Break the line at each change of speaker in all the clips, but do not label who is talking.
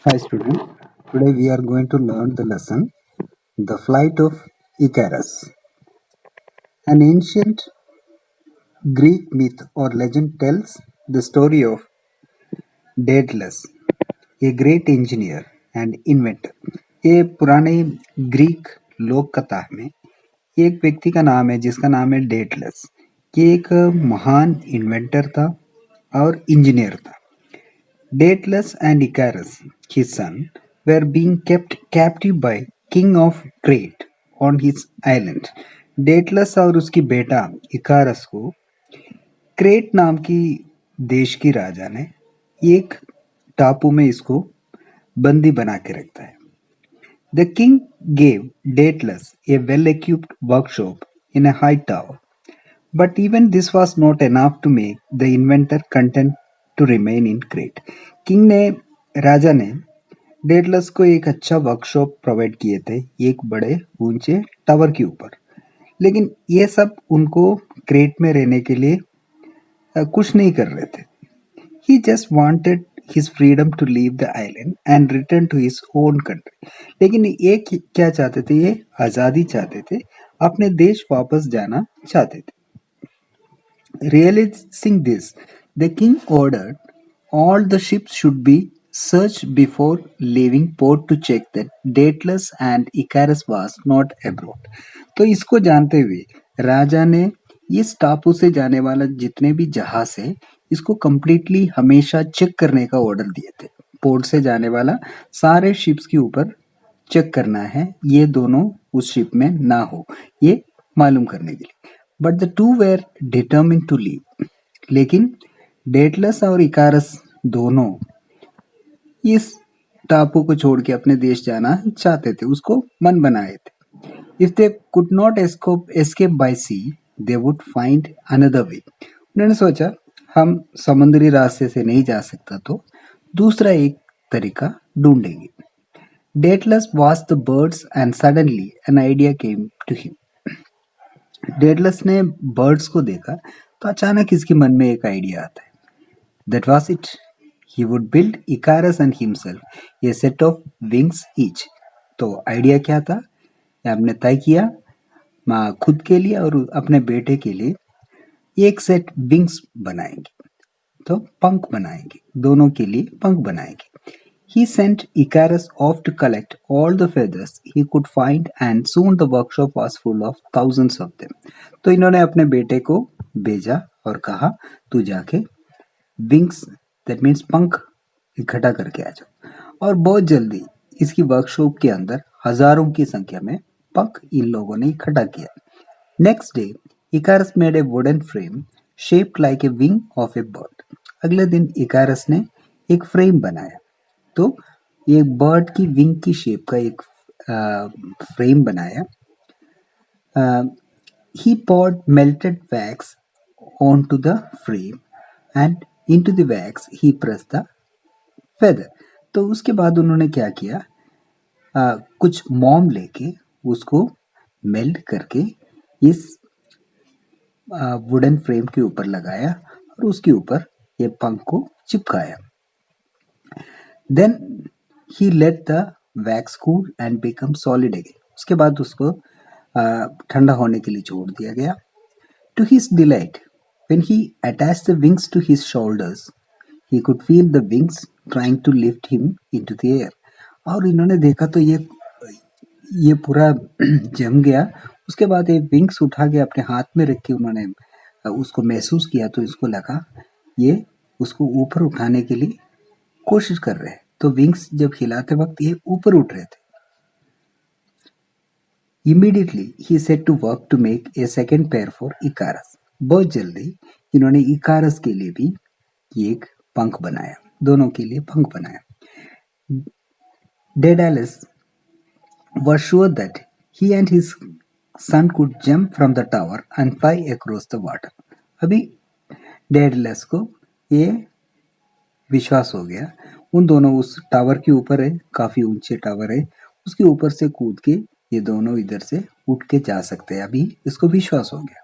Hi student, today we are going to learn the lesson The Flight of Icarus. An ancient Greek myth or legend tells the story of Daedalus, a great engineer and inventor. ये पुराने Greek लोक कथा में एक व्यक्ति का नाम है जिसका नाम है डेडलस। ये एक महान इन्वेंटर था और इंजीनियर था। Daedalus and Icarus, his son, were being kept captive by King of Crete on his island. डेटलस और उसकी बेटा इकारस को क्रेट नाम की देश की राजा ने एक टापू में इसको बंदी बना के रखता है। The king gave Daedalus a well-equipped workshop in a high tower, but even this was not enough to make the inventor content to remain in Crete. King ने राजा ने डेडलस को एक अच्छा वर्कशॉप प्रोवाइड किए थे एक बड़े ऊंचे टावर के ऊपर, लेकिन ये सब उनको क्रेट में रहने के लिए कुछ नहीं कर रहे थे। He just wanted his freedom to leave the island and return to his own country. लेकिन ये क्या चाहते थे? ये आज़ादी चाहते थे, अपने देश वापस जाना चाहते थे। Realizing this, the king ordered all the ships should be searched before leaving port to check that Daedalus and Icarus was not abroad. तो इसको जानते हुए राजा ने इस टापू से जाने वाला जितने भी जहाज है इसको कंप्लीटली हमेशा चेक करने का ऑर्डर दिए थे। पोर्ट से जाने वाला सारे शिप्स के ऊपर चेक करना है, ये दोनों उस शिप में ना हो, ये मालूम करने के लिए। But the two were determine to leave, लेकिन डेटलस और इकारस दोनों इस टापू को छोड़ के अपने देश जाना चाहते थे, उसको मन बनाए थे। If they could not escape by sea they would find another way. उन्होंने सोचा हम समुद्री रास्ते से नहीं जा सकता तो दूसरा एक तरीका ढूंढेंगे। Daedalus watched the birds and suddenly an idea came to him. Daedalus ने बर्ड्स को देखा तो अचानक इसके मन में एक आइडिया आता है। That was it, he would build इकारस and himself A set of wings each. तो आइडिया क्या था? हमने तय किया खुद के लिए और अपने बेटे के लिए एक सेट विंग्स बनाएंगे, तो पंख बनाएंगे, दोनों के लिए पंख बनाएंगे। He sent Icarus off to collect all the feathers he could find and soon the workshop was full of thousands of them. तो इन्होंने अपने बेटे को भेजा और कहा तू जाके विंग्स दैट मीन्स पंख इकट्ठा करके आ जाओ। और बहुत जल्दी इसकी वर्कशॉप के अंदर हजारों की संख्या में पंख इन लोगों ने इकट्ठा किया। Next day Icarus made a wooden frame shaped like a wing of a bird. अगले दिन इकारस ने एक फ्रेम बनाया, तो एक बर्ड की विंग की शेप का एक फ्रेम बनाया। ही poured melted wax onto the frame and into the wax he pressed the feather. तो उसके बाद उन्होंने क्या किया, कुछ मोम लेके उसको मेल्ट करके इस वुडन फ्रेम के ऊपर लगाया और उसके ऊपर ये पंख को चिपकाया। Then he let the wax cool and become solid again. उसके बाद उसको ठंडा होने के लिए छोड़ दिया गया। To his delight when he attached the wings to his shoulders he could feel the wings trying to lift him into the air. और इन्होंने देखा तो ये पूरा जम गया। उसके बाद ये विंग्स उठा के अपने हाथ में रख के उन्होंने उसको महसूस किया, तो इसको लगा ये उसको ऊपर उठाने के लिए कोशिश कर रहे हैं। तो विंग्स जब हिलाते वक्त ये ऊपर उठ रहे थे। Immediately he set to work to make a second pair for Icarus. बहुत जल्दी इन्होंने इकारस के लिए भी एक पंख बनाया, दोनों के लिए पंख बनाया। Daedalus was sure that he and his son could jump from the tower and fly across the water. अभी डेडलस को ये विश्वास हो गया, उन दोनों उस टावर के ऊपर है, काफी ऊंचे टावर है, उसके ऊपर से कूद के ये दोनों इधर से उठ के जा सकते हैं। अभी इसको विश्वास हो गया।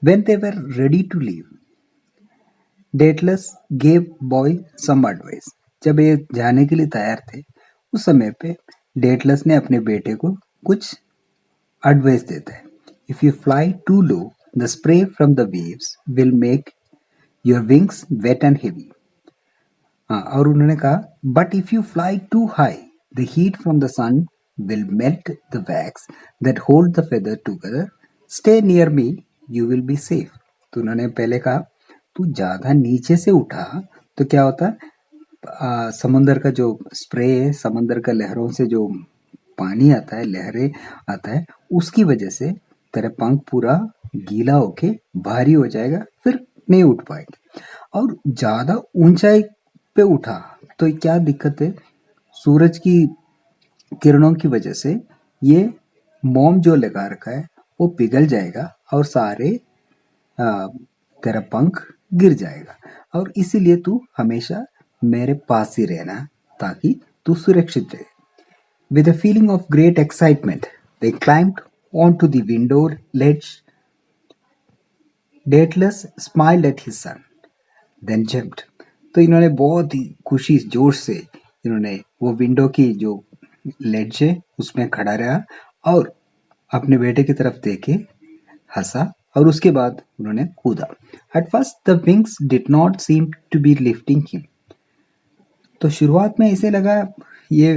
When they were ready to leave, Daedalus gave boy some advice. जब ये जाने के लिए तैयार थे, उस समय पे डेटलस ने अपने बेटे को कुछ एडवाइस देता है। If you fly too low, the spray from the waves will make your wings wet and heavy. हाँ, और उन्होंने कहा but if you fly too high, the heat from the sun will melt the wax that hold the feather together. Stay near me, you will be safe. तो उन्होंने पहले कहा तू ज्यादा नीचे से उठा तो क्या होता है, समुंदर का जो स्प्रे है, समंदर का लहरों से जो पानी आता है, लहरें आता है, उसकी वजह से तेरा पंख पूरा गीला होके भारी हो जाएगा, फिर नहीं उठ पाएंगे। और ज्यादा ऊंचाई पे उठा तो क्या दिक्कत है, सूरज की किरणों की वजह से ये मोम जो लगा रखा है वो पिघल जाएगा और सारे आ, तेरा पंख गिर जाएगा। और इसीलिए तू हमेशा मेरे पास ही रहना ताकि तू सुरक्षित रहे। With a feeling of great excitement, they climbed onto the window ledge. Daedalus smiled at his son, then jumped. तो इन्होंने बहुत ही खुशी जोश से इन्होंने वो विंडो की जो लेड है उसमें खड़ा रहा और अपने बेटे की तरफ देखे हंसा और उसके बाद उन्होंने कूदा। At first the wings did not seem to be lifting him. तो शुरुआत में ऐसे लगा ये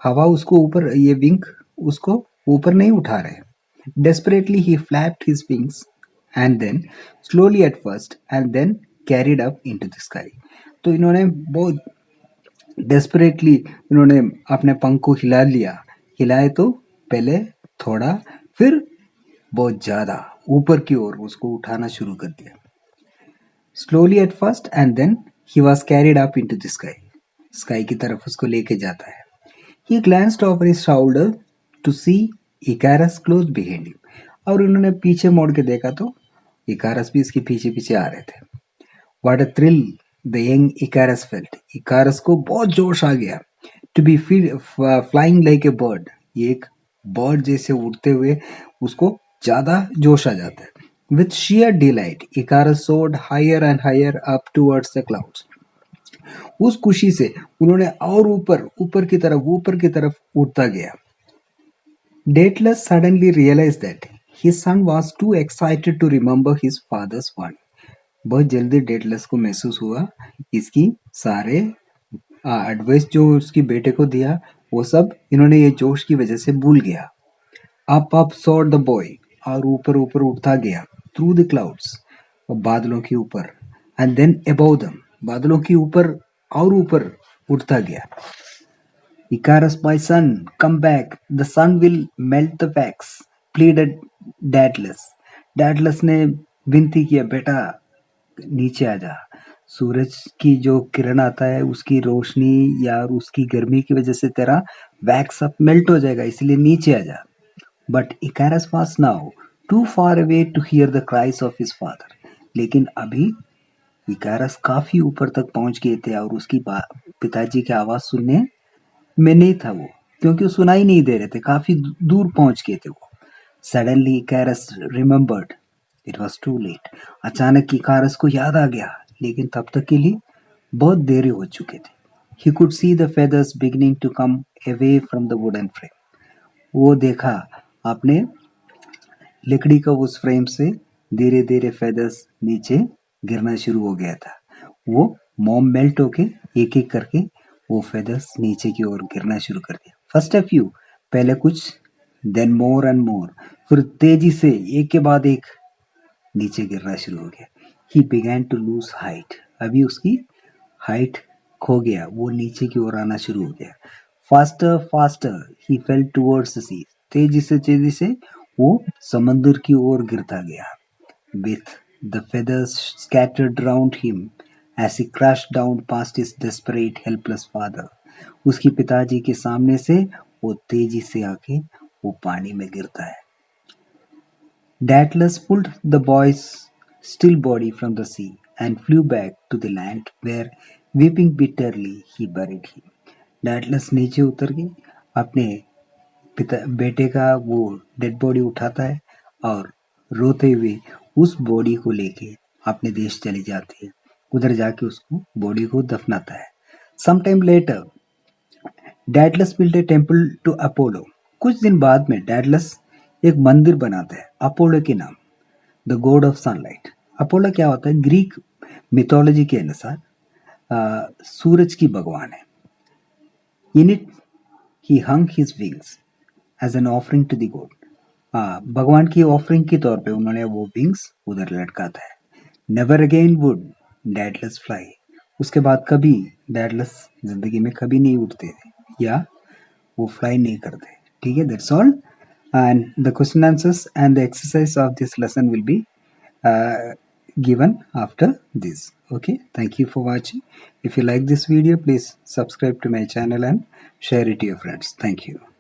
हवा उसको ऊपर, ये विंग उसको ऊपर नहीं उठा रहे। Desperately he flapped his wings and then slowly at first and then carried up into the sky. तो इन्होंने बहुत डेस्परेटली इन्होंने अपने पंख को हिला लिया। हिलाए तो पहले थोड़ा, फिर बहुत ज्यादा ऊपर की ओर उसको उठाना शुरू कर दिया। Slowly at first and then he was carried up into the sky. Sky की तरफ उसको लेके जाता है। He glanced over his shoulder to see Icarus close behind him. और उन्होंने पीछे मोड़ के देखा तो इकारस भी इसके पीछे पीछे आ रहे थे। What a thrill the young Icarus felt. इकारस को बहुत जोश आ गया। To be flying like a bird. ये एक बर्ड जैसे उड़ते हुए उसको ज्यादा जोश आ जाता है। With sheer delight, Icarus soared higher and higher up towards the clouds. उस खुशी से उन्होंने और ऊपर की तरफ उड़ता गया। Daedalus suddenly realized that his son was too excited to remember his father's warning. बहुत जल्दी डेडलस को महसूस हुआ इसकी सारे एडवाइस जो उसकी बेटे को दिया वो सब इन्होंने ये जोश की वजह से भूल गया। अप soared the boy, और ऊपर ऊपर उड़ता गया थ्रू द क्लाउड्स, बादलों के ऊपर, एंड देन above them, बादलों के ऊपर और ऊपर उड़ता गया। Icarus, my son, come back. The sun will melt the wax, pleaded Daedalus. Daedalus ने विनती किया, बेटा नीचे आ जा। सूरज की जो किरण आता है उसकी रोशनी या उसकी गर्मी की वजह से तेरा वैक्स अब मेल्ट हो जाएगा, इसलिए नीचे आ जा। But Icarus was now too far away to hear the cries of his father. लेकिन अभी इकारस काफी ऊपर तक पहुंच गए थे और उसकी पिताजी की आवाज सुनने में नहीं था वो, क्योंकि वो सुनाई नहीं दे रहे थे, काफी दूर पहुंच गए थे वो। Suddenly Icarus remembered it was too late. अचानक इकारस को याद आ गया, लेकिन तब तक के लिए बहुत देर हो चुके थे। He could see the feathers beginning to come away from the wooden frame. वो देखा आपने लकड़ी का उस फ्रेम से धीरे धीरे फेदर्स नीचे गिरना शुरू हो गया था। वो मोम मेल्ट होके एक एक करके वो फेदर्स नीचे की ओर गिरना शुरू कर दिया। फर्स्ट अ फ्यू, पहले कुछ, देन मोर एंड मोर, फिर तेजी से एक के बाद एक नीचे गिरना शुरू हो गया। He began to lose height, अभी उसकी हाइट खो गया, वो नीचे की ओर आना शुरू हो गया। Faster faster he fell towards the sea, तेजी से वो समंदर की ओर गिरता गया। With the feathers scattered round him as he crashed down past his desperate helpless father. उसकी पिताजी के सामने से वो तेजी से आके वो पानी में गिरता है। Daedalus pulled the boy's still body from the sea and flew back to the land where weeping bitterly he buried him. Daedalus नीचे उतर के अपने बेटे का वो डेड बॉडी उठाता है और रोते हुए उस बॉडी को लेके अपने देश चली जाती है। उधर जाके उसको बॉडी को दफनाता है। Sometime later, Daedalus build a temple to Apollo. कुछ दिन बाद में डैडलस एक मंदिर बनाते हैं अपोलो के नाम, the God of sunlight. Apollo क्या होता है? ग्रीक मिथोलॉजी के अनुसार सूरज की भगवान है। In it he hung his wings as an offering to the god. भगवान की ऑफरिंग के तौर पे उन्होंने वो विंग्स उधर लटकाता है। Never again would Daedalus fly. उसके बाद कभी डैडलस जिंदगी में कभी नहीं उड़ते थे या वो फ्लाई नहीं करते। ठीक है, that's all. And the question answers and the exercise of this lesson will be given after this. Okay, thank you for watching. If you like this video, please subscribe to my channel and share it to your friends. Thank you.